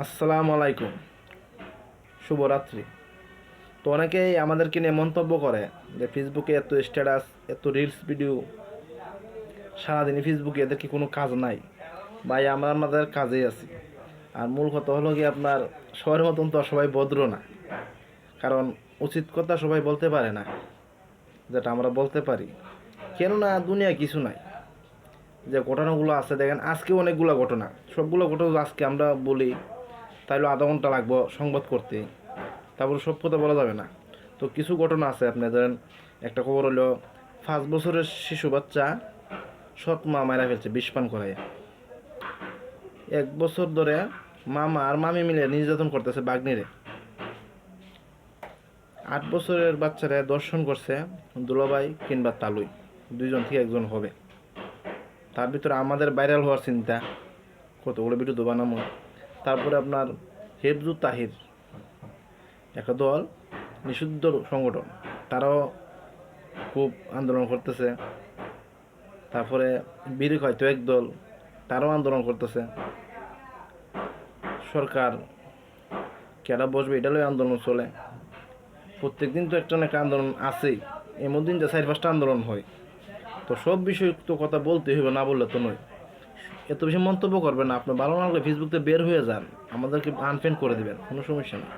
আসসালামু আলাইকুম, শুভরাত্রি। তো অনেকেই আমাদেরকে নিয়ে মন্তব্য করে যে ফেসবুকে এত স্ট্যাটাস, এত রিলস ভিডিও, সারাদিনই ফেসবুকে এদের কি কোনো কাজ নাই? ভাই, আমরা আমাদের কাজেই আছি। আর মূল কথা হলো কি, আপনার সবার মতন তো আর সবাই ভদ্র না। কারণ উচিত কথা সবাই বলতে পারে না, যেটা আমরা বলতে পারি। কেননা দুনিয়া কিছু নাই। যে ঘটনাগুলো আছে দেখেন, আজকে অনেকগুলো ঘটনা, সবগুলো ঘটনা যদি আজকে আমরা বলি তাহলে আধা ঘন্টা লাগবে সংবাদ করতে। তারপর সব কথা বলা যাবে না। তো কিছু ঘটনা আছে, আপনি ধরেন একটা খবর হলো 5 বছরের শিশু বাচ্চা সৎ মা মারা ফেলছে বিষ পান করায়। 1 বছর ধরে মামা আর মামি মিলে নির্যাতন করতেছে বাগ্নিরে। 8 বছরের বাচ্চারা দর্শন করছে দুলাভাই কিংবা তালুই, দুইজন থেকে একজন হবে। তার ভিতরে আমাদের ভাইরাল হওয়ার চিন্তা, কতগুলো ভিডিও তো বানামো। তারপরে আপনার হেফজুত তাহির, একটা দল, নিষিদ্ধ সংগঠন, তারাও খুব আন্দোলন করতেছে। তারপরে বিড়ি হয়তো একদল, তারাও আন্দোলন করতেছে। সরকার কেডা বসবে এটা লই আন্দোলন চলে। প্রত্যেক দিন তো একটা না একটা আন্দোলন আছেই। এমন দিন যে 4-5টা আন্দোলন হয়। তো সব বিষয় তো কথা বলতে হইবে, না বললে তো নয়। এত বেশি মন্তব্য করবেন না। আপনার ভালো না লাগলে ফেসবুকতে বের হয়ে যান, আমাদেরকে আনফ্রেন্ড করে দিবেন, কোনো সমস্যা নেই।